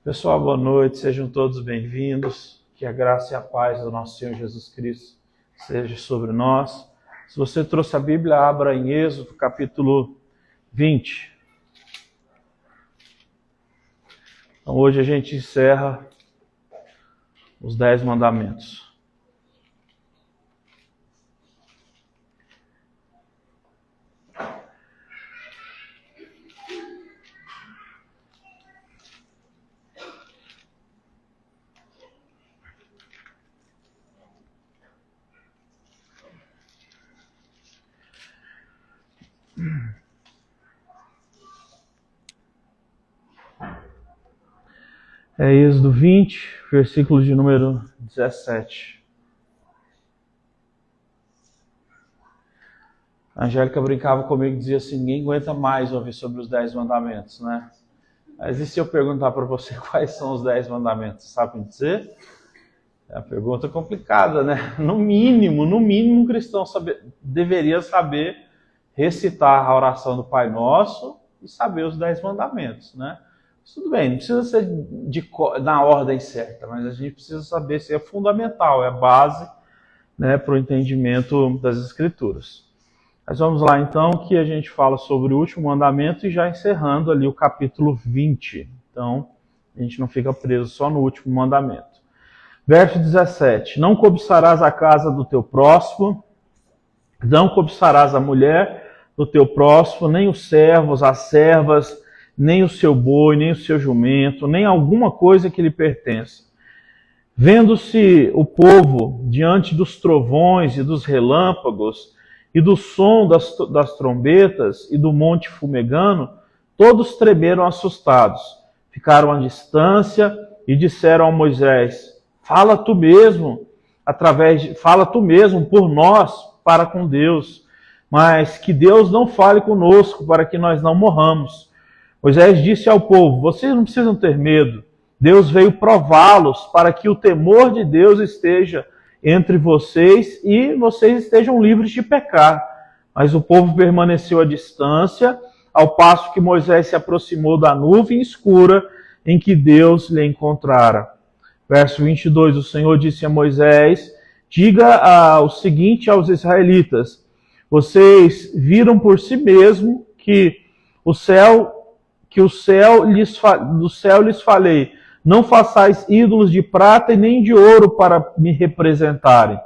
Pessoal, boa noite, sejam todos bem-vindos. Que a graça e a paz do nosso Senhor Jesus Cristo seja sobre nós. Se você trouxe a Bíblia, abra em Êxodo, capítulo 20. Então, hoje a gente encerra os 10 mandamentos. É Êxodo 20, versículo de número 17. A Angélica brincava comigo e dizia assim: ninguém aguenta mais ouvir sobre os 10 mandamentos, né? Mas e se eu perguntar para você quais são os 10 mandamentos? Sabe me dizer? É uma pergunta complicada, né? No mínimo, um cristão deveria saber recitar a oração do Pai Nosso e saber os 10 mandamentos, né? Tudo bem, não precisa ser na ordem certa, mas a gente precisa saber se é fundamental, é a base, né, para o entendimento das Escrituras. Mas vamos lá então, que a gente fala sobre o último mandamento e já encerrando ali o capítulo 20. Então, a gente não fica preso só no último mandamento. Verso 17. Não cobiçarás a casa do teu próximo, não cobiçarás a mulher do teu próximo, nem os servos, as servas, nem o seu boi, nem o seu jumento, nem alguma coisa que lhe pertença. Vendo-se o povo diante dos trovões e dos relâmpagos, e do som das trombetas e do monte fumegando, todos tremeram assustados. Ficaram à distância e disseram a Moisés: fala tu mesmo por nós para com Deus, mas que Deus não fale conosco para que nós não morramos. Moisés disse ao povo: vocês não precisam ter medo. Deus veio prová-los para que o temor de Deus esteja entre vocês e vocês estejam livres de pecar. Mas o povo permaneceu à distância, ao passo que Moisés se aproximou da nuvem escura em que Deus lhe encontrara. Verso 22, o Senhor disse a Moisés: diga o seguinte aos israelitas: vocês viram por si mesmo que do céu lhes falei, não façais ídolos de prata e nem de ouro para me representarem.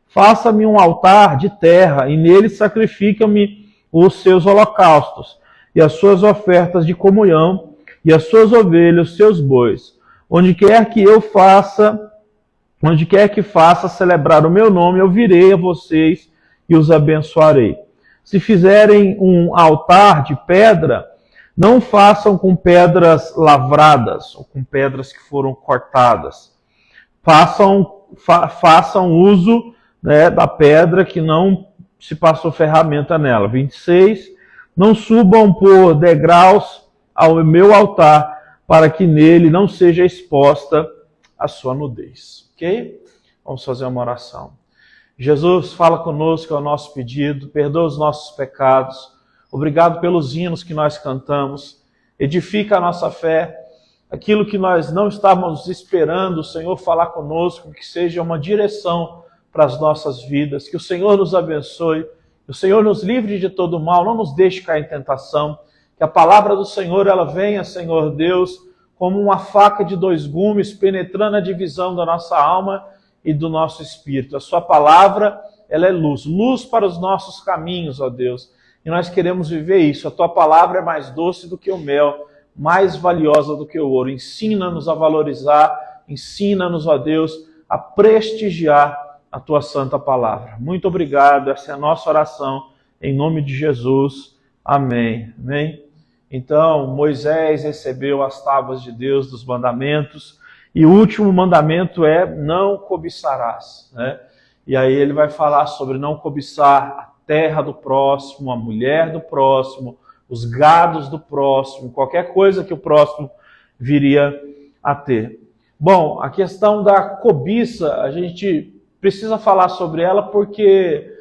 Faça-me um altar de terra e nele sacrifica-me os seus holocaustos e as suas ofertas de comunhão e as suas ovelhas, os seus bois. Onde quer que faça celebrar o meu nome, eu virei a vocês e os abençoarei. Se fizerem um altar de pedra, não façam com pedras lavradas ou com pedras que foram cortadas. Façam uso, né, da pedra que não se passou ferramenta nela. 26. Não subam por degraus ao meu altar, para que nele não seja exposta a sua nudez. Ok? Vamos fazer uma oração. Jesus, fala conosco, é o nosso pedido, perdoa os nossos pecados. Obrigado pelos hinos que nós cantamos. Edifica a nossa fé. Aquilo que nós não estávamos esperando, o Senhor falar conosco, que seja uma direção para as nossas vidas. Que o Senhor nos abençoe. Que o Senhor nos livre de todo mal. Não nos deixe cair em tentação. Que a palavra do Senhor, ela venha, Senhor Deus, como uma faca de 2 gumes, penetrando a divisão da nossa alma e do nosso espírito. A sua palavra, ela é luz. Luz para os nossos caminhos, ó Deus. E nós queremos viver isso. A tua palavra é mais doce do que o mel, mais valiosa do que o ouro. Ensina-nos a valorizar, ensina-nos, ó Deus, a prestigiar a tua santa palavra. Muito obrigado. Essa é a nossa oração, em nome de Jesus. Amém. Amém. Então, Moisés recebeu as tábuas de Deus, dos mandamentos, e o último mandamento é: não cobiçarás, né? E aí ele vai falar sobre não cobiçar a terra do próximo, a mulher do próximo, os gados do próximo, qualquer coisa que o próximo viria a ter. Bom, a questão da cobiça, a gente precisa falar sobre ela porque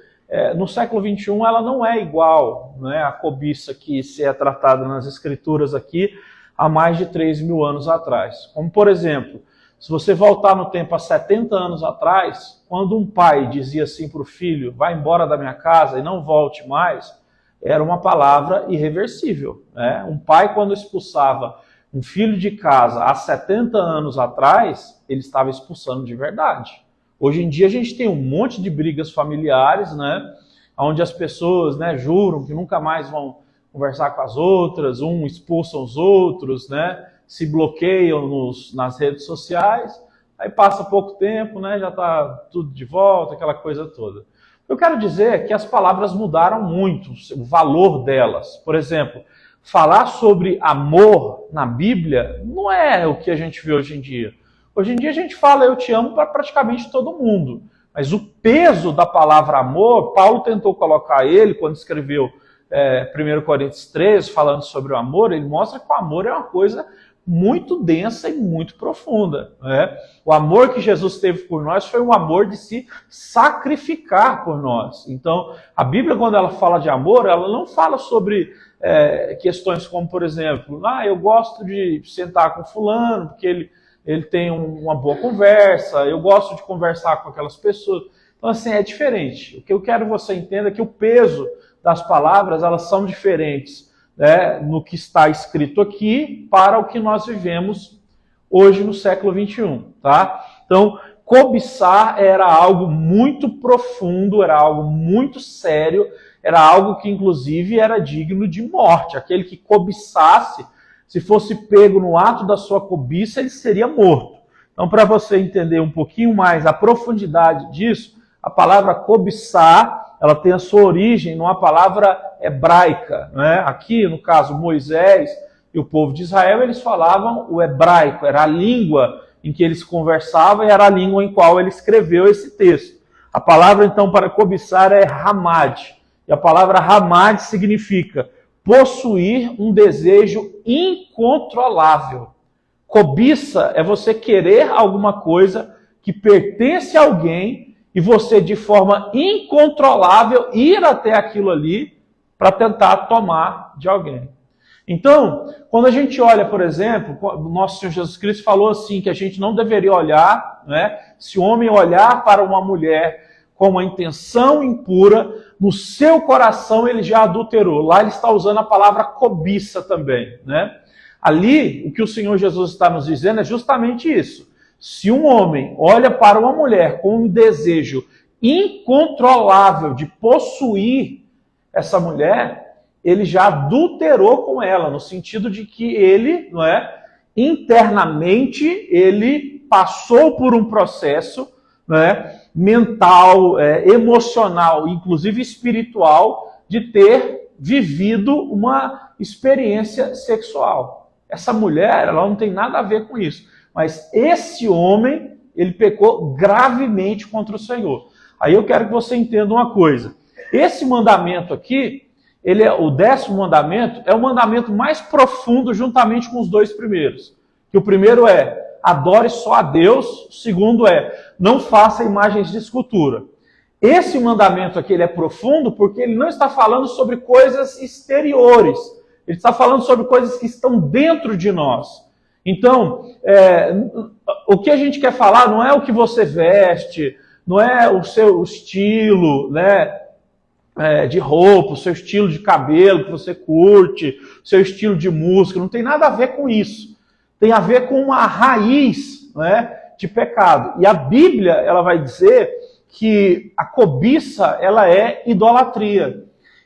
no século XXI ela não é igual, né, à cobiça que se é tratada nas Escrituras aqui, há mais de 3.000 anos atrás. Como, por exemplo, se você voltar no tempo há 70 anos atrás, quando um pai dizia assim para o filho, vai embora da minha casa e não volte mais, era uma palavra irreversível, né? Um pai, quando expulsava um filho de casa há 70 anos atrás, ele estava expulsando de verdade. Hoje em dia a gente tem um monte de brigas familiares, né? Onde as pessoas, né, juram que nunca mais vão conversar com as outras, expulsam os outros, né? Se bloqueiam nas redes sociais, aí passa pouco tempo, né? Já está tudo de volta, aquela coisa toda. Eu quero dizer que as palavras mudaram muito, o valor delas. Por exemplo, falar sobre amor na Bíblia não é o que a gente vê hoje em dia. Hoje em dia a gente fala eu te amo para praticamente todo mundo. Mas o peso da palavra amor, Paulo tentou colocar ele quando escreveu 1 Coríntios 13, falando sobre o amor, ele mostra que o amor é uma coisa muito densa e muito profunda, né? O amor que Jesus teve por nós foi um amor de se sacrificar por nós. Então, a Bíblia, quando ela fala de amor, ela não fala sobre questões como, por exemplo, eu gosto de sentar com fulano, porque ele tem uma boa conversa, eu gosto de conversar com aquelas pessoas. Então, assim, é diferente. O que eu quero que você entenda é que o peso das palavras, elas são diferentes, né, no que está escrito aqui para o que nós vivemos hoje no século 21, tá? Então, cobiçar era algo muito profundo, era algo muito sério, era algo que, inclusive, era digno de morte. Aquele que cobiçasse, se fosse pego no ato da sua cobiça, ele seria morto. Então, para você entender um pouquinho mais a profundidade disso, a palavra cobiçar, ela tem a sua origem numa palavra hebraica, né? Aqui, no caso, Moisés e o povo de Israel, eles falavam o hebraico, era a língua em que eles conversavam e era a língua em qual ele escreveu esse texto. A palavra, então, para cobiçar é hamad, e a palavra hamad significa possuir um desejo incontrolável. Cobiça é você querer alguma coisa que pertence a alguém e você, de forma incontrolável, ir até aquilo ali para tentar tomar de alguém. Então, quando a gente olha, por exemplo, o nosso Senhor Jesus Cristo falou assim, que a gente não deveria olhar, né? Se o homem olhar para uma mulher com uma intenção impura, no seu coração ele já adulterou. Lá ele está usando a palavra cobiça também, né? Ali, o que o Senhor Jesus está nos dizendo é justamente isso. Se um homem olha para uma mulher com um desejo incontrolável de possuir essa mulher, ele já adulterou com ela, no sentido de que ele, não é, internamente, ele passou por um processo, né, mental, emocional, inclusive espiritual, de ter vivido uma experiência sexual. Essa mulher, ela não tem nada a ver com isso. Mas esse homem, ele pecou gravemente contra o Senhor. Aí eu quero que você entenda uma coisa. Esse mandamento aqui, ele é o 10º mandamento, é o mandamento mais profundo juntamente com os 2 primeiros. Que o primeiro é, adore só a Deus. O segundo é, não faça imagens de escultura. Esse mandamento aqui, ele é profundo porque ele não está falando sobre coisas exteriores. Ele está falando sobre coisas que estão dentro de nós. Então, o que a gente quer falar não é o que você veste, não é o seu estilo, né, de roupa, o seu estilo de cabelo que você curte, o seu estilo de música, não tem nada a ver com isso. Tem a ver com uma raiz, né, de pecado. E a Bíblia, ela vai dizer que a cobiça, ela é idolatria.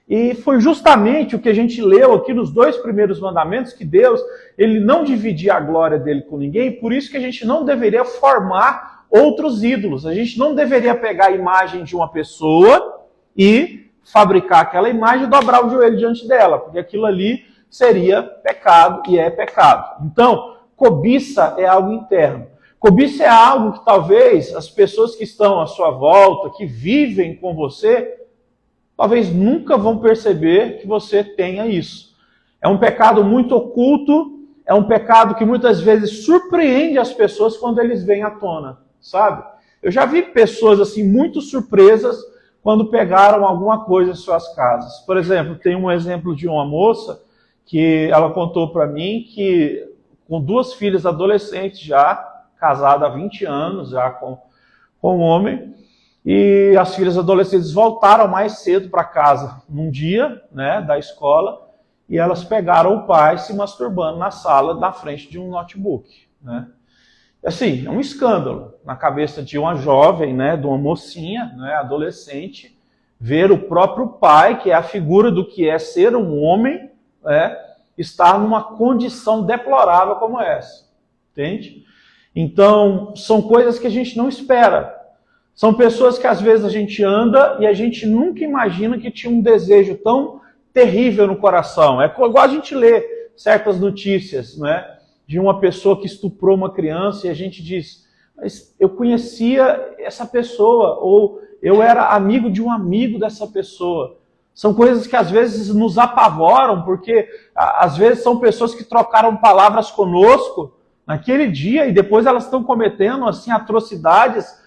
E foi justamente o que a gente leu aqui nos 2 primeiros mandamentos, que Deus, ele não dividia a glória dele com ninguém, por isso que a gente não deveria formar outros ídolos. A gente não deveria pegar a imagem de uma pessoa e fabricar aquela imagem e dobrar o joelho diante dela, porque aquilo ali seria pecado e é pecado. Então, cobiça é algo interno. Cobiça é algo que talvez as pessoas que estão à sua volta, que vivem com você, talvez nunca vão perceber que você tenha isso. É um pecado muito oculto, é um pecado que muitas vezes surpreende as pessoas quando eles vêm à tona, sabe? Eu já vi pessoas assim muito surpresas quando pegaram alguma coisa em suas casas. Por exemplo, tem um exemplo de uma moça que ela contou para mim que com 2 filhas adolescentes já, casada há 20 anos, já com um homem, e as filhas adolescentes voltaram mais cedo para casa num dia, né, da escola, e elas pegaram o pai se masturbando na sala, na frente de um notebook, né. Assim, é um escândalo na cabeça de uma jovem, né, de uma mocinha, né, adolescente, ver o próprio pai, que é a figura do que é ser um homem, né, estar numa condição deplorável como essa, entende? Então, são coisas que a gente não espera. São pessoas que às vezes a gente anda e a gente nunca imagina que tinha um desejo tão terrível no coração. É igual a gente lê certas notícias, né, de uma pessoa que estuprou uma criança e a gente diz, mas eu conhecia essa pessoa, ou eu era amigo de um amigo dessa pessoa. São coisas que às vezes nos apavoram, porque às vezes são pessoas que trocaram palavras conosco naquele dia e depois elas estão cometendo assim atrocidades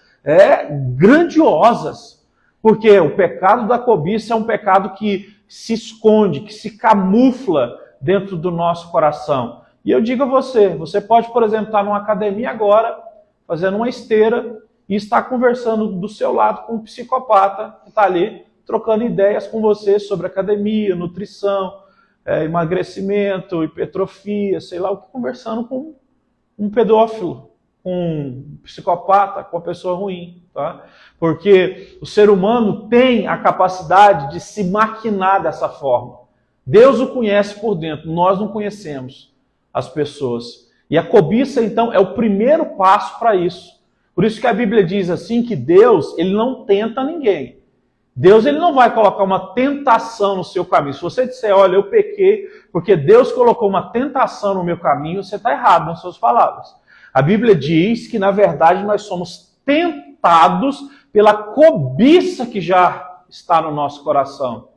grandiosas. Porque o pecado da cobiça é um pecado que se esconde, que se camufla dentro do nosso coração. E eu digo a você pode, por exemplo, estar numa academia agora, fazendo uma esteira, e estar conversando do seu lado com um psicopata que está ali, trocando ideias com você sobre academia, nutrição, emagrecimento, hipertrofia, sei lá o que, conversando com um pedófilo, com um psicopata, com uma pessoa ruim, tá? Porque o ser humano tem a capacidade de se maquinar dessa forma. Deus o conhece por dentro, nós não conhecemos as pessoas. E a cobiça, então, é o primeiro passo para isso. Por isso que a Bíblia diz assim que Deus, ele não tenta ninguém. Deus, ele não vai colocar uma tentação no seu caminho. Se você disser, olha, eu pequei porque Deus colocou uma tentação no meu caminho, você está errado nas suas palavras. A Bíblia diz que, na verdade, nós somos tentados pela cobiça que já está no nosso coração.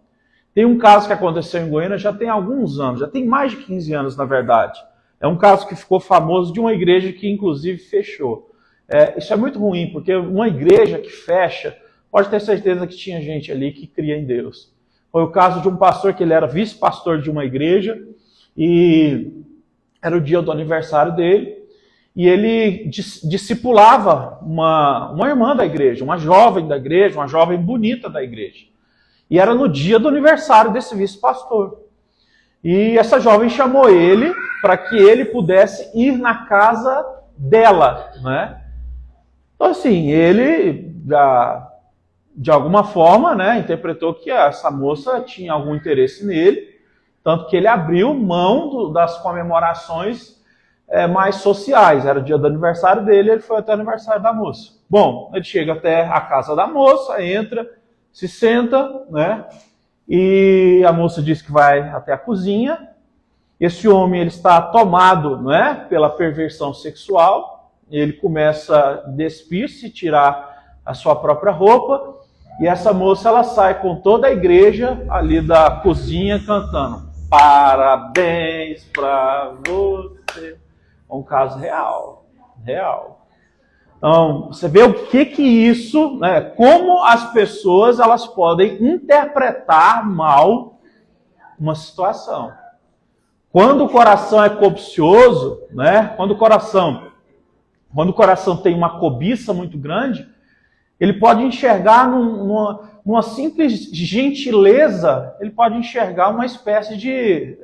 Tem um caso que aconteceu em Goiânia já tem alguns anos, já tem mais de 15 anos, na verdade. É um caso que ficou famoso de uma igreja que, inclusive, fechou. Isso é muito ruim, porque uma igreja que fecha, pode ter certeza que tinha gente ali que cria em Deus. Foi o caso de um pastor que ele era vice-pastor de uma igreja, e era o dia do aniversário dele, e ele discipulava uma irmã da igreja, uma jovem da igreja, uma jovem bonita da igreja. E era no dia do aniversário desse vice-pastor. E essa jovem chamou ele para que ele pudesse ir na casa dela, né? Então, assim, ele já, de alguma forma, né, interpretou que essa moça tinha algum interesse nele, tanto que ele abriu mão das comemorações mais sociais. Era o dia do aniversário dele, ele foi até o aniversário da moça. Bom, ele chega até a casa da moça, entra, se senta, né? E a moça diz que vai até a cozinha. Esse homem, ele está tomado, né, pela perversão sexual. Ele começa a despir-se, tirar a sua própria roupa. E essa moça, ela sai com toda a igreja ali da cozinha cantando parabéns para você. É um caso real. Então, você vê o que isso, né, como as pessoas elas podem interpretar mal uma situação. Quando o coração é cobicioso, né, quando o coração tem uma cobiça muito grande, ele pode enxergar numa simples gentileza, ele pode enxergar uma espécie de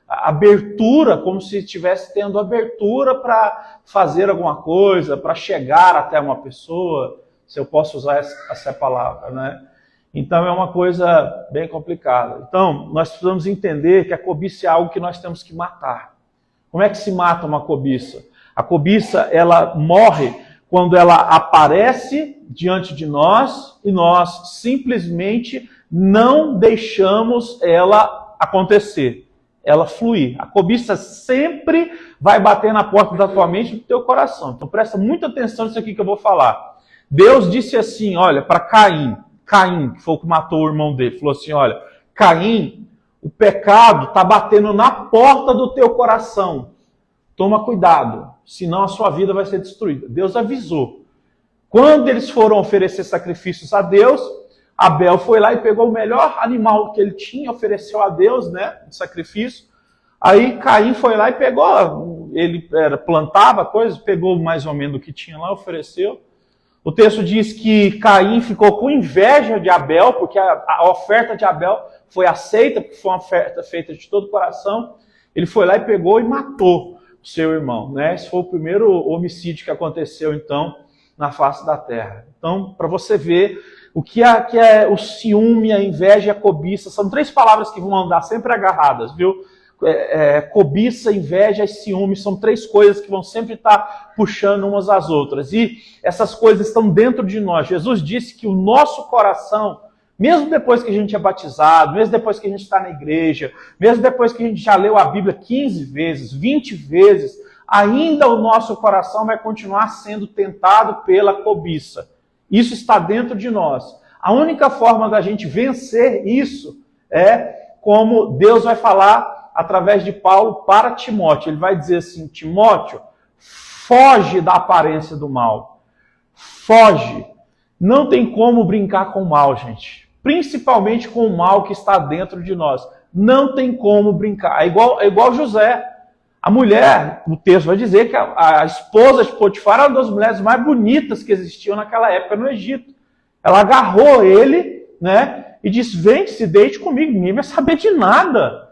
abertura, como se estivesse tendo abertura para fazer alguma coisa, para chegar até uma pessoa, se eu posso usar essa palavra, né? Então é uma coisa bem complicada. Então, nós precisamos entender que a cobiça é algo que nós temos que matar. Como é que se mata uma cobiça? A cobiça, ela morre quando ela aparece diante de nós e nós simplesmente não deixamos ela acontecer, ela fluir. A cobiça sempre vai bater na porta da tua mente e do teu coração. Então presta muita atenção nisso aqui que eu vou falar. Deus disse assim, olha, para Caim, que foi o que matou o irmão dele, falou assim, olha, Caim, o pecado está batendo na porta do teu coração. Toma cuidado, senão a sua vida vai ser destruída. Deus avisou. Quando eles foram oferecer sacrifícios a Deus, Abel foi lá e pegou o melhor animal que ele tinha, ofereceu a Deus, né, de sacrifício. Aí Caim foi lá e pegou, ele plantava coisas, pegou mais ou menos o que tinha lá, ofereceu. O texto diz que Caim ficou com inveja de Abel, porque a oferta de Abel foi aceita, porque foi uma oferta feita de todo o coração. Ele foi lá e pegou e matou o seu irmão, né? Esse foi o primeiro homicídio que aconteceu, então, na face da terra. Então, para você ver o que é o ciúme, a inveja e a cobiça, são 3 palavras que vão andar sempre agarradas, viu? Cobiça, inveja e ciúme são 3 coisas que vão sempre estar puxando umas às outras. E essas coisas estão dentro de nós. Jesus disse que o nosso coração, mesmo depois que a gente é batizado, mesmo depois que a gente está na igreja, mesmo depois que a gente já leu a Bíblia 15 vezes, 20 vezes, ainda o nosso coração vai continuar sendo tentado pela cobiça. Isso está dentro de nós. A única forma da gente vencer isso é como Deus vai falar através de Paulo para Timóteo. Ele vai dizer assim: Timóteo, foge da aparência do mal. Foge. Não tem como brincar com o mal, gente. Principalmente com o mal que está dentro de nós. Não tem como brincar. É igual José. A mulher, o texto vai dizer que a esposa de Potifar era uma das mulheres mais bonitas que existiam naquela época no Egito. Ela agarrou ele, né, e disse: vem, se deite comigo, ninguém vai saber de nada.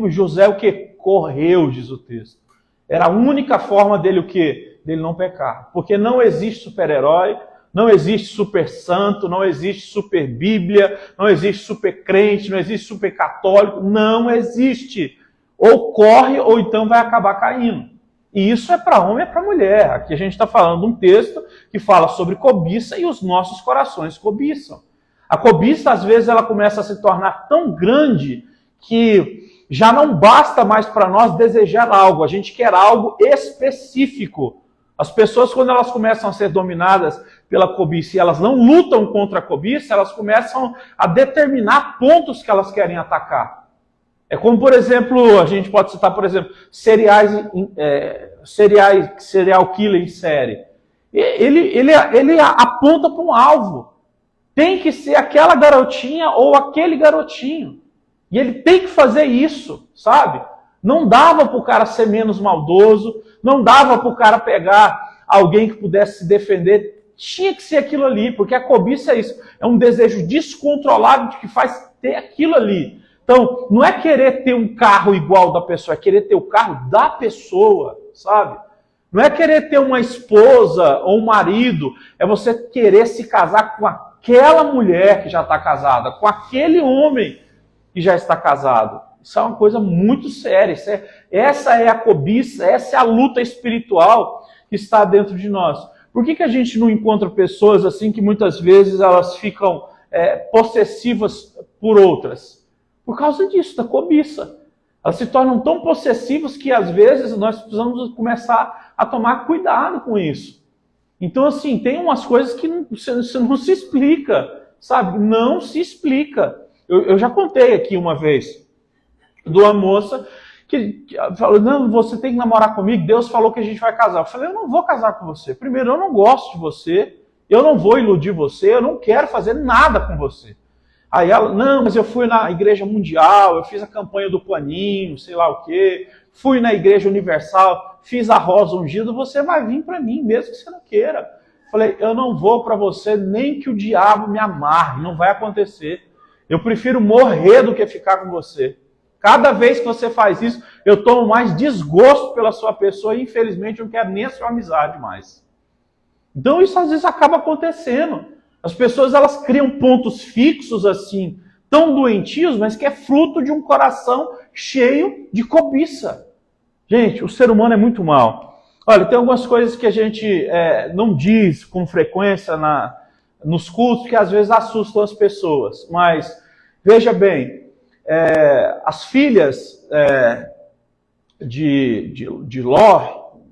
José o que? Correu, diz o texto. Era a única forma dele o quê? Dele não pecar. Porque não existe super-herói, não existe super santo, não existe super Bíblia, não existe super crente, não existe super católico, não existe. Ou corre ou então vai acabar caindo. E isso é para homem e para mulher. Aqui a gente está falando de um texto que fala sobre cobiça e os nossos corações cobiçam. A cobiça, às vezes, ela começa a se tornar tão grande que já não basta mais para nós desejar algo, a gente quer algo específico. As pessoas, quando elas começam a ser dominadas pela cobiça e elas não lutam contra a cobiça, elas começam a determinar pontos que elas querem atacar. É como, por exemplo, a gente pode citar, por exemplo, serial killer em série. Ele aponta para um alvo. Tem que ser aquela garotinha ou aquele garotinho. E ele tem que fazer isso, sabe? Não dava para o cara ser menos maldoso, não dava para o cara pegar alguém que pudesse se defender. Tinha que ser aquilo ali, porque a cobiça é isso. É um desejo descontrolado de que faz ter aquilo ali. Então, não é querer ter um carro igual da pessoa, é querer ter o carro da pessoa, sabe? Não é querer ter uma esposa ou um marido, é você querer se casar com aquela mulher que já está casada, com aquele homem que já está casado. Isso é uma coisa muito séria. Essa é a cobiça, essa é a luta espiritual que está dentro de nós. Por que a gente não encontra pessoas assim que muitas vezes elas ficam possessivas por outras? Por causa disso, da cobiça. Elas se tornam tão possessivas que às vezes nós precisamos começar a tomar cuidado com isso. Então, assim, tem umas coisas que não se explica, sabe? Não se explica. Eu já contei aqui uma vez de uma moça que falou: não, você tem que namorar comigo, Deus falou que a gente vai casar. Eu falei: eu não vou casar com você. Primeiro, eu não gosto de você, eu não vou iludir você, eu não quero fazer nada com você. Aí ela: não, mas eu fui na Igreja Mundial, eu fiz a campanha do paninho, sei lá o quê, fui na Igreja Universal, fiz a rosa ungida, você vai vir para mim, mesmo que você não queira. Eu falei: eu não vou para você nem que o diabo me amarre, não vai acontecer. Eu prefiro morrer do que ficar com você. Cada vez que você faz isso, eu tomo mais desgosto pela sua pessoa e, infelizmente, eu não quero nem a sua amizade mais. Então, isso às vezes acaba acontecendo. As pessoas, elas criam pontos fixos, assim, tão doentios, mas que é fruto de um coração cheio de cobiça. Gente, o ser humano é muito mau. Olha, tem algumas coisas que a gente não diz com frequência nos cultos que às vezes assustam as pessoas. Mas, veja bem, as filhas de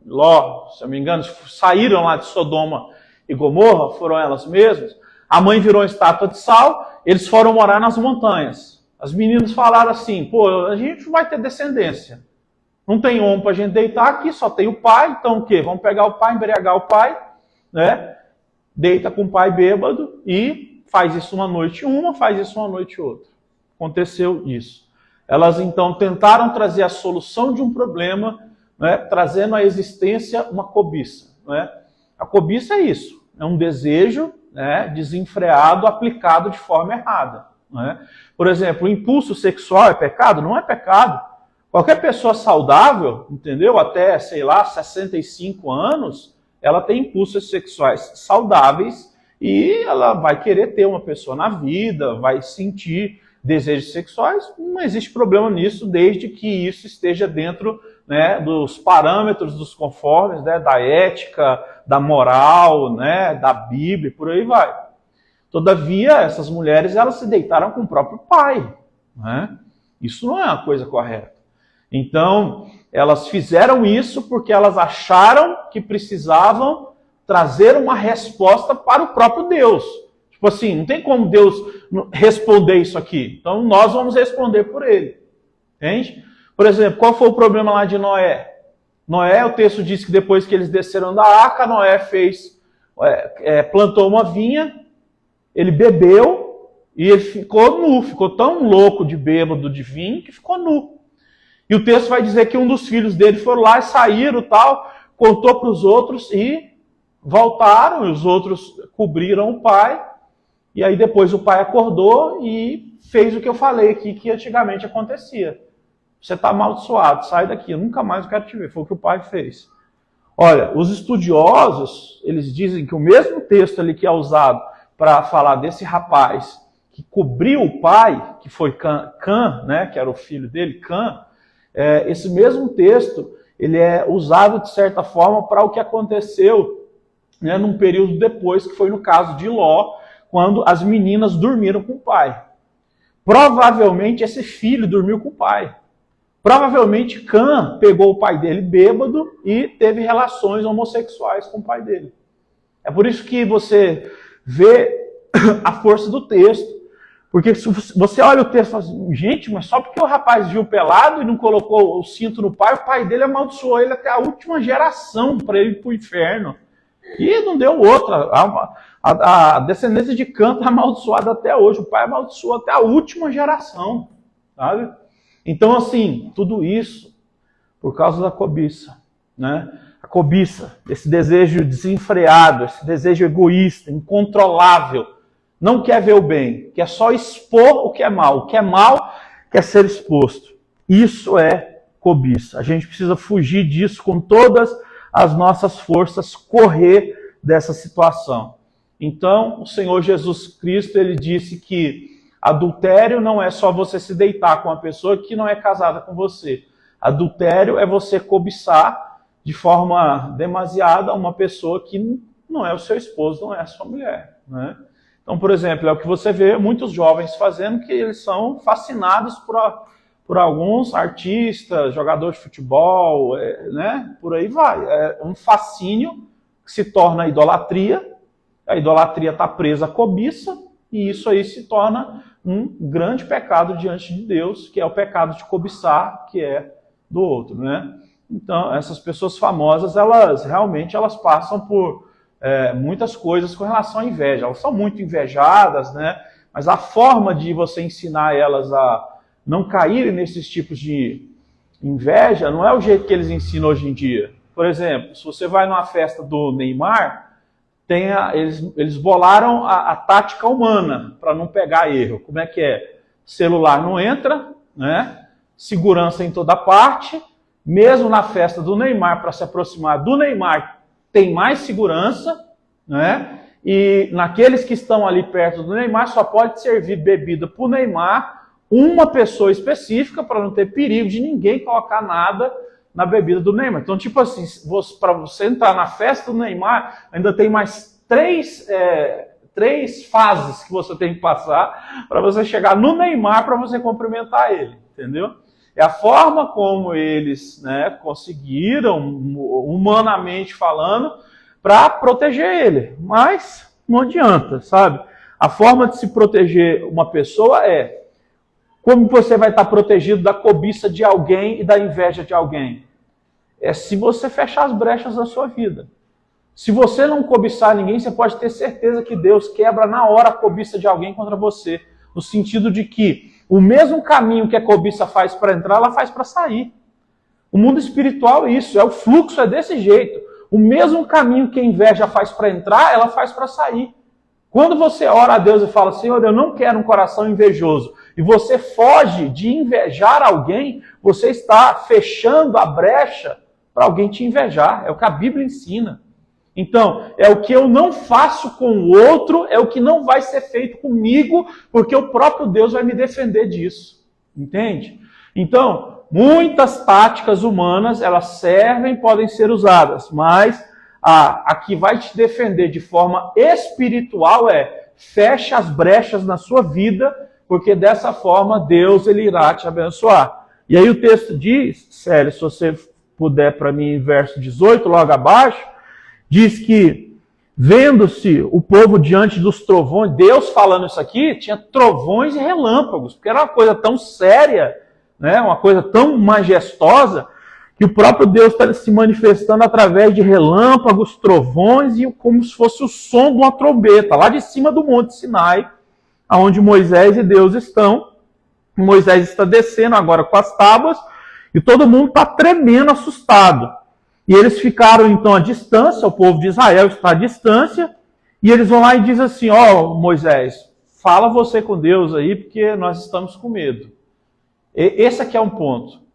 Ló, se eu não me engano, saíram lá de Sodoma e Gomorra, foram elas mesmas. A mãe virou estátua de sal, eles foram morar nas montanhas. As meninas falaram assim: pô, a gente não vai ter descendência. Não tem homem para a gente deitar aqui, só tem o pai. Então o quê? Vamos pegar o pai, embriagar o pai, né? Deita com o pai bêbado e faz isso uma noite uma, faz isso uma noite outra. Aconteceu isso. elas então tentaram trazer a solução de um problema, né, trazendo à existência uma cobiça. Né? A cobiça é isso, é um desejo, né, desenfreado, aplicado de forma errada. Né? Por exemplo, o impulso sexual é pecado? Não é pecado. Qualquer pessoa saudável, entendeu? Até, sei lá, 65 anos, ela tem impulsos sexuais saudáveis e ela vai querer ter uma pessoa na vida, vai sentir desejos sexuais. Não existe problema nisso, desde que isso esteja dentro, né, dos parâmetros, dos conformes, né, da ética, da moral, né, da Bíblia, por aí vai. Todavia, essas mulheres, elas se deitaram com o próprio pai. Né? Isso não é uma coisa correta. Então, elas fizeram isso porque elas acharam que precisavam trazer uma resposta para o próprio Deus. Tipo assim, não tem como Deus responder isso aqui. Então, nós vamos responder por ele. Entende? Por exemplo, qual foi o problema lá de Noé? Noé, o texto diz que depois que eles desceram da arca, Noé plantou uma vinha, ele bebeu e ele ficou nu. Ficou tão louco de bêbado de vinho que ficou nu. E o texto vai dizer que um dos filhos dele foram lá e saíram tal, contou para os outros e voltaram, e os outros cobriram o pai. E aí depois o pai acordou e fez o que eu falei aqui, que antigamente acontecia. Você está amaldiçoado, sai daqui, eu nunca mais quero te ver. Foi o que o pai fez. Olha, os estudiosos, eles dizem que o mesmo texto ali que é usado para falar desse rapaz que cobriu o pai, que foi Cã, né, que era o filho dele, Cã, esse mesmo texto, ele é usado de certa forma para o que aconteceu, né, num período depois, que foi no caso de Ló, quando as meninas dormiram com o pai. Provavelmente esse filho dormiu com o pai. Provavelmente Cã pegou o pai dele bêbado e teve relações homossexuais com o pai dele. É por isso que você vê a força do texto. Porque se você olha o texto e fala assim, gente, mas só porque o rapaz viu pelado e não colocou o cinto no pai, o pai dele amaldiçoou ele até a última geração para ele ir para o inferno. E não deu outra. A descendência de Cã está amaldiçoada até hoje. O pai amaldiçoou até a última geração. Sabe? Então, assim, tudo isso por causa da cobiça. Né? A cobiça, esse desejo desenfreado, esse desejo egoísta, incontrolável. Não quer ver o bem, quer só expor o que é mal. O que é mal quer ser exposto. Isso é cobiça. A gente precisa fugir disso com todas as nossas forças, correr dessa situação. Então, o Senhor Jesus Cristo, ele disse que adultério não é só você se deitar com uma pessoa que não é casada com você. Adultério é você cobiçar de forma demasiada uma pessoa que não é o seu esposo, não é a sua mulher, né? Então, por exemplo, é o que você vê muitos jovens fazendo, que eles são fascinados por alguns artistas, jogadores de futebol, né? Por aí vai. É um fascínio que se torna idolatria. A idolatria está presa à cobiça, e isso aí se torna um grande pecado diante de Deus, que é o pecado de cobiçar, que é do outro, né? Então, essas pessoas famosas, elas realmente passam por muitas coisas com relação à inveja. Elas são muito invejadas, né? Mas a forma de você ensinar elas a não caírem nesses tipos de inveja não é o jeito que eles ensinam hoje em dia. Por exemplo, se você vai numa festa do Neymar, eles bolaram a tática humana para não pegar erro. Como é que é? Celular não entra, né? Segurança em toda parte. Mesmo na festa do Neymar, para se aproximar do Neymar, tem mais segurança, né? E naqueles que estão ali perto do Neymar, só pode servir bebida para o Neymar uma pessoa específica, para não ter perigo de ninguém colocar nada na bebida do Neymar. Então, tipo assim, para você entrar na festa do Neymar, ainda tem mais três fases que você tem que passar para você chegar no Neymar, para você cumprimentar ele, entendeu? É a forma como eles, né, conseguiram, humanamente falando, para proteger ele. Mas não adianta, sabe? A forma de se proteger uma pessoa é como você vai estar protegido da cobiça de alguém e da inveja de alguém. É se você fechar as brechas da sua vida. Se você não cobiçar ninguém, você pode ter certeza que Deus quebra na hora a cobiça de alguém contra você. No sentido de que O mesmo caminho que a cobiça faz para entrar, ela faz para sair. O mundo espiritual é isso, o fluxo é desse jeito. O mesmo caminho que a inveja faz para entrar, ela faz para sair. Quando você ora a Deus e fala, Senhor, eu não quero um coração invejoso, e você foge de invejar alguém, você está fechando a brecha para alguém te invejar. É o que a Bíblia ensina. Então, é o que eu não faço com o outro, é o que não vai ser feito comigo, porque o próprio Deus vai me defender disso. Entende? Então, muitas táticas humanas, elas servem, podem ser usadas, mas a que vai te defender de forma espiritual feche as brechas na sua vida, porque dessa forma Deus ele irá te abençoar. E aí o texto diz, Célio, se você puder para mim, verso 18, logo abaixo, diz que, vendo-se o povo diante dos trovões, Deus falando isso aqui, tinha trovões e relâmpagos, porque era uma coisa tão séria, né, uma coisa tão majestosa, que o próprio Deus está se manifestando através de relâmpagos, trovões, e como se fosse o som de uma trombeta, lá de cima do Monte Sinai, onde Moisés e Deus estão. Moisés está descendo agora com as tábuas, e todo mundo está tremendo, assustado. E eles ficaram então à distância, o povo de Israel está à distância, e eles vão lá e dizem assim, Moisés, fala você com Deus aí, porque nós estamos com medo. Esse aqui é um ponto.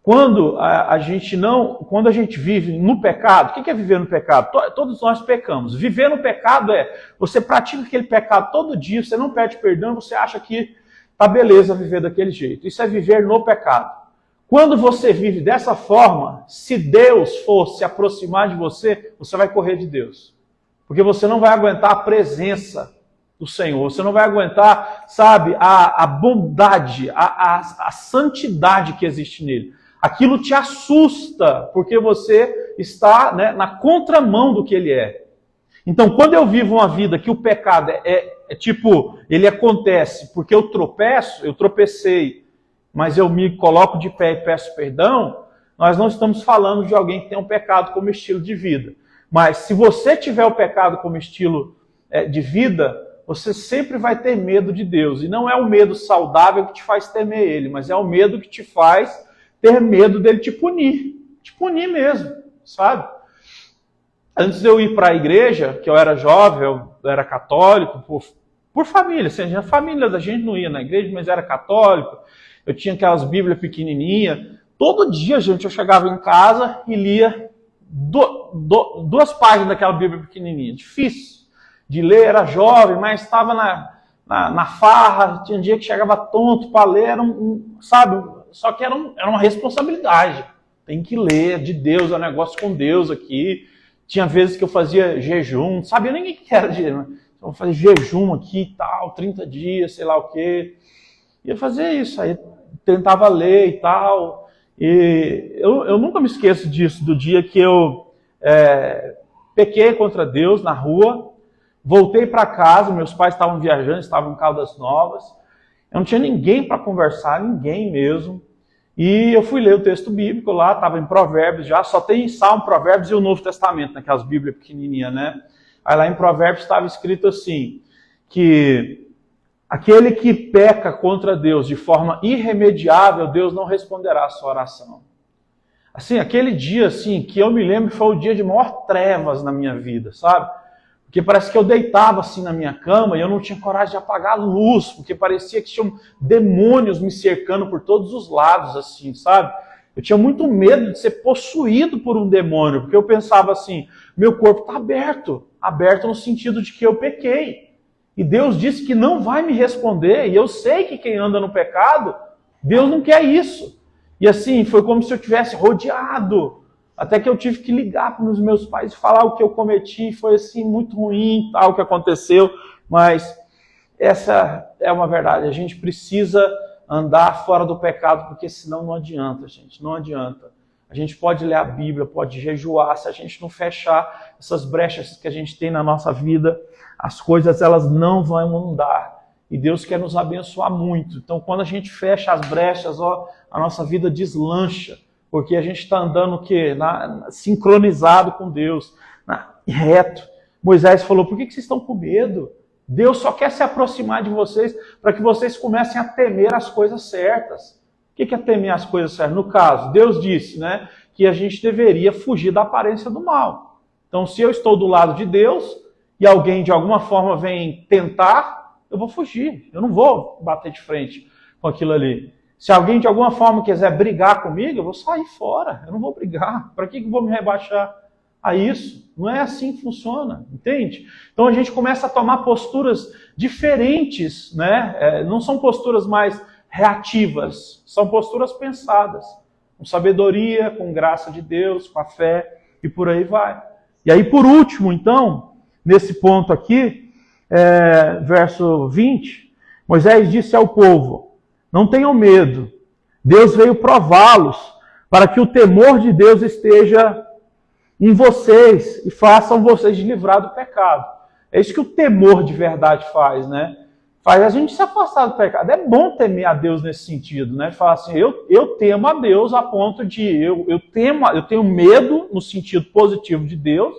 Quando a gente vive no pecado, o que é viver no pecado? Todos nós pecamos. Viver no pecado você pratica aquele pecado todo dia, você não pede perdão, você acha que tá beleza viver daquele jeito. Isso é viver no pecado. Quando você vive dessa forma, se Deus for se aproximar de você, você vai correr de Deus. Porque você não vai aguentar a presença do Senhor, você não vai aguentar, sabe, a bondade, a santidade que existe nele. Aquilo te assusta, porque você está, né, na contramão do que ele é. Então, quando eu vivo uma vida que o pecado tipo, ele acontece porque eu tropecei, mas eu me coloco de pé e peço perdão, nós não estamos falando de alguém que tem um pecado como estilo de vida. Mas se você tiver o pecado como estilo de vida, você sempre vai ter medo de Deus. E não é o medo saudável que te faz temer ele, mas é o medo que te faz ter medo dele te punir mesmo, sabe? Antes de eu ir para a igreja, que eu era jovem, eu era católico, por família, assim, a família da gente não ia na igreja, mas era católico, eu tinha aquelas bíblias pequenininhas, todo dia, gente, eu chegava em casa e lia duas páginas daquela bíblia pequenininha, difícil de ler, era jovem, mas estava na farra, tinha um dia que chegava tonto para ler, sabe, só que era uma responsabilidade, tem que ler, de Deus, é um negócio com Deus aqui. Tinha vezes que eu fazia jejum, não sabia nem o que era jejum. Eu fazia jejum aqui e tal, 30 dias, sei lá o quê. E eu fazia isso, aí tentava ler e tal. E eu nunca me esqueço disso, do dia que eu pequei contra Deus na rua, voltei para casa, meus pais estavam viajando, estavam em Caldas Novas. Eu não tinha ninguém para conversar, ninguém mesmo. E eu fui ler o texto bíblico lá, estava em Provérbios já, só tem Salmo, Provérbios e o Novo Testamento, naquelas bíblias pequenininhas, né? Aí lá em Provérbios estava escrito assim, que aquele que peca contra Deus de forma irremediável, Deus não responderá a sua oração. Assim, aquele dia assim, que eu me lembro foi o dia de maior trevas na minha vida, sabe? Porque parece que eu deitava assim na minha cama e eu não tinha coragem de apagar a luz, porque parecia que tinham demônios me cercando por todos os lados, assim, sabe? Eu tinha muito medo de ser possuído por um demônio, porque eu pensava assim, meu corpo está aberto no sentido de que eu pequei. E Deus disse que não vai me responder, e eu sei que quem anda no pecado, Deus não quer isso. E assim, foi como se eu tivesse rodeado. Até que eu tive que ligar para os meus pais e falar o que eu cometi, foi assim, muito ruim, tal, o que aconteceu, mas essa é uma verdade, a gente precisa andar fora do pecado, porque senão não adianta, gente, não adianta. A gente pode ler a Bíblia, pode jejuar, se a gente não fechar essas brechas que a gente tem na nossa vida, as coisas elas não vão andar. E Deus quer nos abençoar muito. Então, quando a gente fecha as brechas, a nossa vida deslancha. Porque a gente está andando o quê? Sincronizado com Deus, reto. Moisés falou, por que vocês estão com medo? Deus só quer se aproximar de vocês para que vocês comecem a temer as coisas certas. O que é temer as coisas certas? No caso, Deus disse, né, que a gente deveria fugir da aparência do mal. Então, se eu estou do lado de Deus e alguém de alguma forma vem tentar, eu vou fugir. Eu não vou bater de frente com aquilo ali. Se alguém de alguma forma quiser brigar comigo, eu vou sair fora. Eu não vou brigar. Para que eu vou me rebaixar a isso? Não é assim que funciona, entende? Então a gente começa a tomar posturas diferentes, né? Não são posturas mais reativas, são posturas pensadas, com sabedoria, com graça de Deus, com a fé e por aí vai. E aí por último, então, nesse ponto aqui, verso 20, Moisés disse ao povo: não tenham medo, Deus veio prová-los para que o temor de Deus esteja em vocês e façam vocês livrar do pecado. É isso que o temor de verdade faz, né? Faz a gente se afastar do pecado. É bom temer a Deus nesse sentido, né? Falar assim, eu temo a Deus a ponto de eu tenho medo no sentido positivo de Deus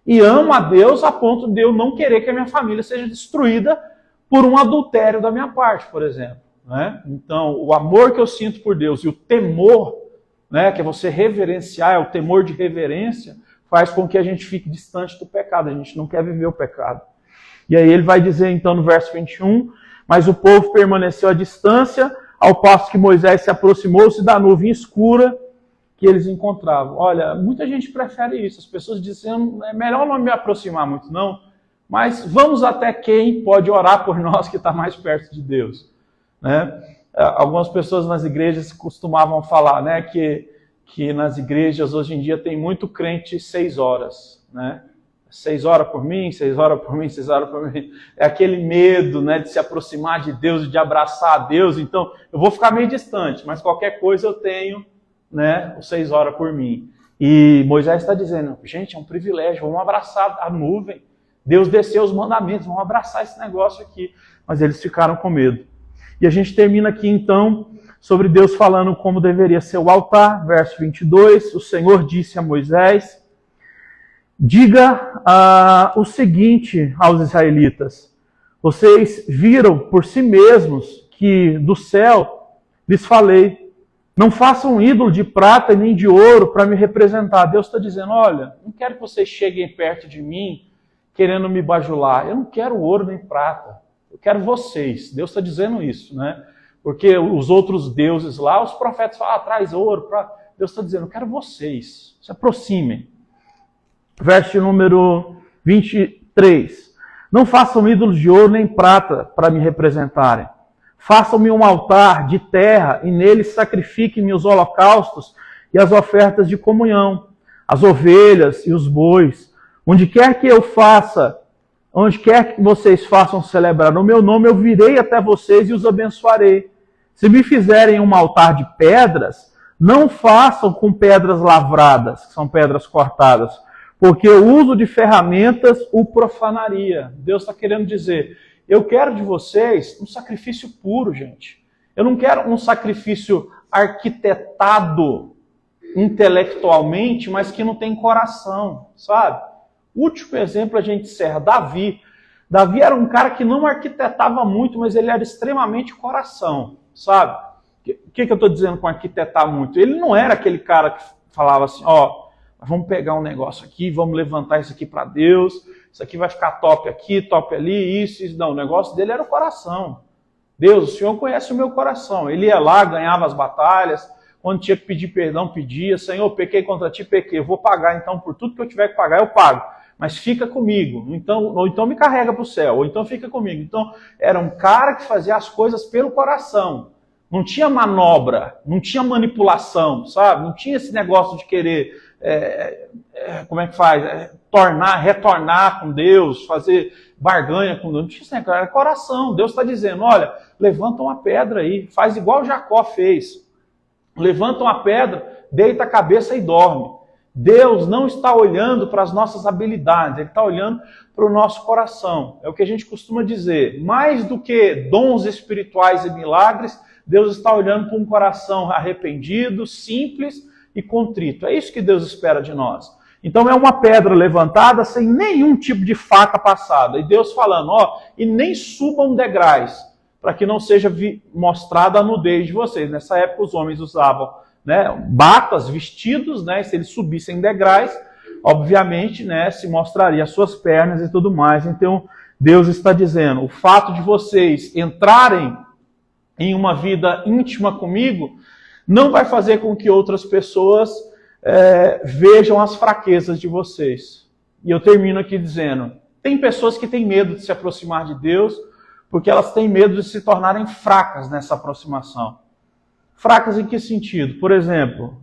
e amo a Deus a ponto de eu não querer que a minha família seja destruída por um adultério da minha parte, por exemplo, né? Então, o amor que eu sinto por Deus e o temor, né, que é você reverenciar, é o temor de reverência, faz com que a gente fique distante do pecado. A gente não quer viver o pecado. E aí ele vai dizer então no verso 21, mas o povo permaneceu à distância, ao passo que Moisés se aproximou-se da nuvem escura que eles encontravam. Olha, muita gente prefere isso. As pessoas dizem, é melhor não me aproximar muito não, mas vamos até quem pode orar por nós que está mais perto de Deus, né? Algumas pessoas nas igrejas costumavam falar, né, que nas igrejas hoje em dia tem muito crente 6 horas, né? 6 horas por mim, 6 horas por mim, 6 horas por mim. É aquele medo, né, de se aproximar de Deus, de abraçar a Deus. Então, eu vou ficar meio distante, mas qualquer coisa eu tenho, né, os 6 horas por mim. E Moisés está dizendo, gente, é um privilégio, vamos abraçar a nuvem. Deus desceu os mandamentos, vamos abraçar esse negócio aqui. Mas eles ficaram com medo. E a gente termina aqui, então, sobre Deus falando como deveria ser o altar. Verso 22, o Senhor disse a Moisés, diga o seguinte aos israelitas, vocês viram por si mesmos que do céu lhes falei, não façam um ídolo de prata e nem de ouro para me representar. Deus está dizendo, olha, não quero que vocês cheguem perto de mim querendo me bajular. Eu não quero ouro nem prata. Eu quero vocês. Deus está dizendo isso, né? Porque os outros deuses lá, os profetas falam, traz ouro. Deus está dizendo, eu quero vocês. Se aproximem. Verso número 23. Não façam ídolos de ouro nem prata para me representarem. Façam-me um altar de terra e nele sacrifiquem-me os holocaustos e as ofertas de comunhão, as ovelhas e os bois. Onde quer que vocês façam celebrar o meu nome, eu virei até vocês e os abençoarei. Se me fizerem um altar de pedras, não façam com pedras lavradas, que são pedras cortadas, porque o uso de ferramentas o profanaria. Deus está querendo dizer, eu quero de vocês um sacrifício puro, gente. Eu não quero um sacrifício arquitetado intelectualmente, mas que não tem coração, sabe? Último exemplo a gente encerra, Davi. Davi era um cara que não arquitetava muito, mas ele era extremamente coração, sabe? O que eu estou dizendo com arquitetar muito? Ele não era aquele cara que falava assim, vamos pegar um negócio aqui, vamos levantar isso aqui para Deus, isso aqui vai ficar top aqui, top ali, isso. Não, o negócio dele era o coração. Deus, o Senhor conhece o meu coração. Ele ia lá, ganhava as batalhas, quando tinha que pedir perdão, pedia, Senhor, pequei contra ti, pequei, eu vou pagar então por tudo que eu tiver que pagar, eu pago. Mas fica comigo, ou então me carrega para o céu, ou então fica comigo. Então, era um cara que fazia as coisas pelo coração. Não tinha manobra, não tinha manipulação, sabe? Não tinha esse negócio de querer, como é que faz? Retornar com Deus, fazer barganha com Deus. Não tinha esse negócio, era coração. Deus está dizendo, olha, levanta uma pedra aí, faz igual Jacó fez. Levanta uma pedra, deita a cabeça e dorme. Deus não está olhando para as nossas habilidades, Ele está olhando para o nosso coração. É o que a gente costuma dizer. Mais do que dons espirituais e milagres, Deus está olhando para um coração arrependido, simples e contrito. É isso que Deus espera de nós. Então é uma pedra levantada sem nenhum tipo de faca passada. E Deus falando, e nem subam degraus, para que não seja mostrada a nudez de vocês. Nessa época os homens usavam, né, batas, vestidos, né, e se eles subissem degraus, obviamente, né, se mostraria as suas pernas e tudo mais. Então Deus está dizendo, o fato de vocês entrarem em uma vida íntima comigo, não vai fazer com que outras pessoas vejam as fraquezas de vocês. E eu termino aqui dizendo, tem pessoas que têm medo de se aproximar de Deus, porque elas têm medo de se tornarem fracas nessa aproximação. Fracas em que sentido? Por exemplo,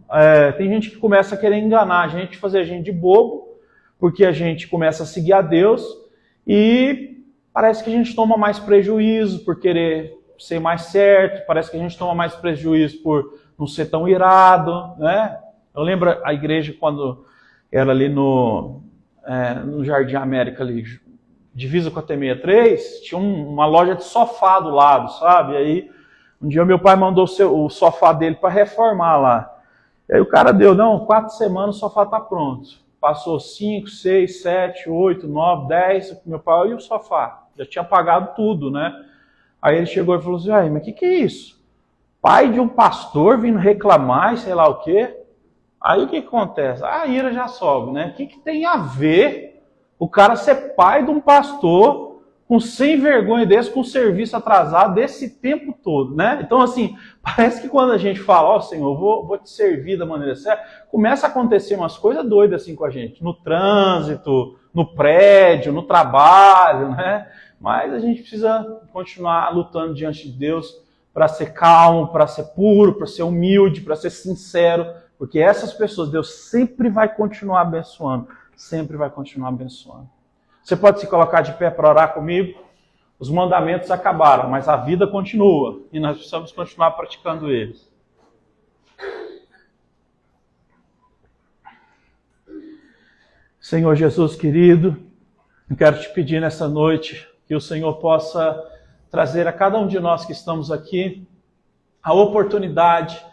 tem gente que começa a querer enganar a gente, fazer a gente de bobo, porque a gente começa a seguir a Deus, e parece que a gente toma mais prejuízo por querer ser mais certo, parece que a gente toma mais prejuízo por não ser tão irado, né? Eu lembro a igreja quando era ali no Jardim América, ali, divisa com a T63, tinha uma loja de sofá do lado, sabe? E aí, um dia meu pai mandou o sofá dele para reformar lá. E aí o cara deu, 4 semanas o sofá tá pronto. Passou 5, 6, 7, 8, 9, 10, meu pai, e o sofá? Já tinha pagado tudo, né? Aí ele chegou e falou assim, mas o que é isso? Pai de um pastor vindo reclamar e sei lá o quê? Aí o que acontece? A ira já sobe, né? O que tem a ver o cara ser pai de um pastor com sem vergonha desse, com serviço atrasado desse tempo todo, né? Então, assim, parece que quando a gente fala, Senhor, vou te servir da maneira certa, começa a acontecer umas coisas doidas assim com a gente, no trânsito, no prédio, no trabalho, né? Mas a gente precisa continuar lutando diante de Deus para ser calmo, para ser puro, para ser humilde, para ser sincero, porque essas pessoas Deus sempre vai continuar abençoando, sempre vai continuar abençoando. Você pode se colocar de pé para orar comigo? Os mandamentos acabaram, mas a vida continua e nós precisamos continuar praticando eles. Senhor Jesus querido, eu quero te pedir nessa noite que o Senhor possa trazer a cada um de nós que estamos aqui a oportunidade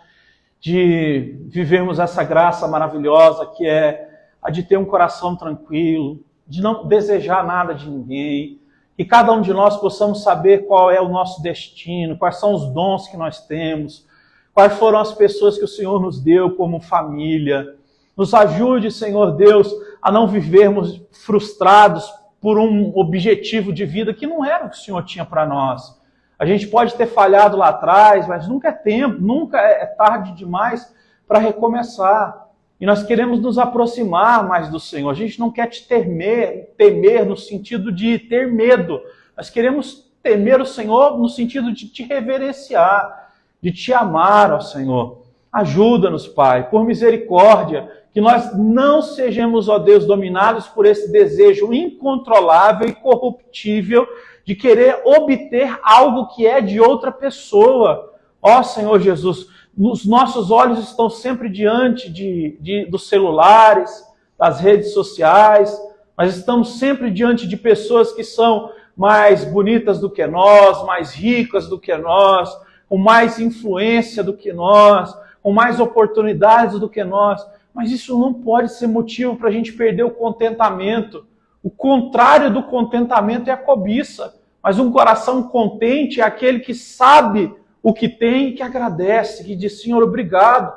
de vivermos essa graça maravilhosa que é a de ter um coração tranquilo, de não desejar nada de ninguém, que cada um de nós possamos saber qual é o nosso destino, quais são os dons que nós temos, quais foram as pessoas que o Senhor nos deu como família. Nos ajude, Senhor Deus, a não vivermos frustrados por um objetivo de vida que não era o que o Senhor tinha para nós. A gente pode ter falhado lá atrás, mas nunca é tempo, nunca é tarde demais para recomeçar. E nós queremos nos aproximar mais do Senhor. A gente não quer te temer no sentido de ter medo. Nós queremos temer o Senhor no sentido de te reverenciar, de te amar, ó Senhor. Ajuda-nos, Pai, por misericórdia, que nós não sejamos, ó Deus, dominados por esse desejo incontrolável e corruptível de querer obter algo que é de outra pessoa. Ó Senhor Jesus, os nossos olhos estão sempre diante dos celulares, das redes sociais, nós estamos sempre diante de pessoas que são mais bonitas do que nós, mais ricas do que nós, com mais influência do que nós, com mais oportunidades do que nós, mas isso não pode ser motivo para a gente perder o contentamento. O contrário do contentamento é a cobiça, mas um coração contente é aquele que sabe o que tem e que agradece, que diz, Senhor, obrigado,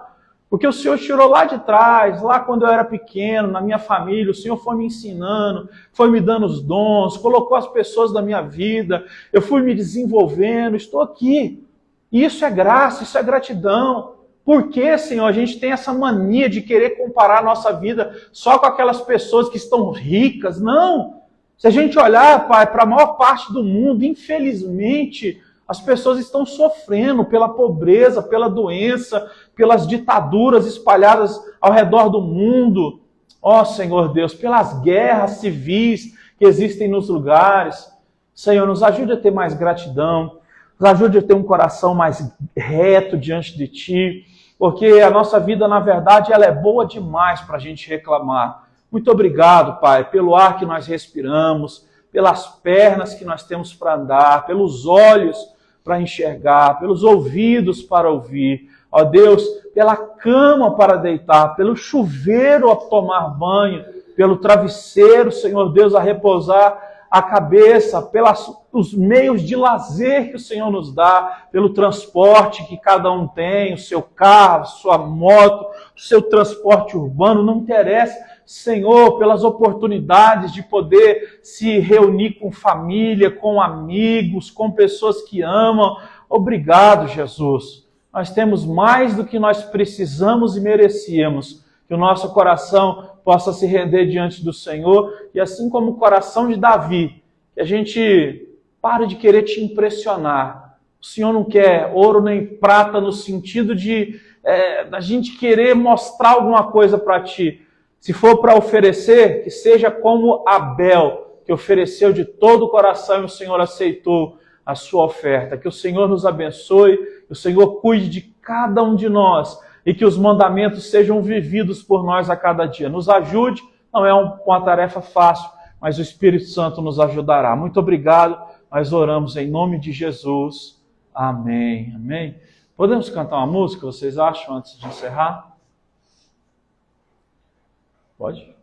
porque o Senhor tirou lá de trás, lá quando eu era pequeno, na minha família, o Senhor foi me ensinando, foi me dando os dons, colocou as pessoas da minha vida, eu fui me desenvolvendo, estou aqui. Isso é graça, isso é gratidão. Por que, Senhor, a gente tem essa mania de querer comparar a nossa vida só com aquelas pessoas que estão ricas? Não! Se a gente olhar, Pai, para a maior parte do mundo, infelizmente, as pessoas estão sofrendo pela pobreza, pela doença, pelas ditaduras espalhadas ao redor do mundo. Ó Senhor Deus, pelas guerras civis que existem nos lugares. Senhor, nos ajude a ter mais gratidão, nos ajude a ter um coração mais reto diante de Ti, porque a nossa vida, na verdade, ela é boa demais para a gente reclamar. Muito obrigado, Pai, pelo ar que nós respiramos, pelas pernas que nós temos para andar, pelos olhos para enxergar, pelos ouvidos para ouvir. ó Deus, pela cama para deitar, pelo chuveiro a tomar banho, pelo travesseiro, Senhor Deus, a repousar a cabeça, pelos meios de lazer que o Senhor nos dá, pelo transporte que cada um tem, o seu carro, sua moto, o seu transporte urbano, não interessa, Senhor, pelas oportunidades de poder se reunir com família, com amigos, com pessoas que amam. Obrigado, Jesus. Nós temos mais do que nós precisamos e merecíamos. Que o nosso coração possa se render diante do Senhor. E assim como o coração de Davi, que a gente pare de querer te impressionar. O Senhor não quer ouro nem prata no sentido de a gente querer mostrar alguma coisa para ti. Se for para oferecer, que seja como Abel, que ofereceu de todo o coração e o Senhor aceitou a sua oferta. Que o Senhor nos abençoe, que o Senhor cuide de cada um de nós e que os mandamentos sejam vividos por nós a cada dia. Nos ajude, não é uma tarefa fácil, mas o Espírito Santo nos ajudará. Muito obrigado, nós oramos em nome de Jesus. Amém, amém. Podemos cantar uma música, vocês acham, antes de encerrar? Pode?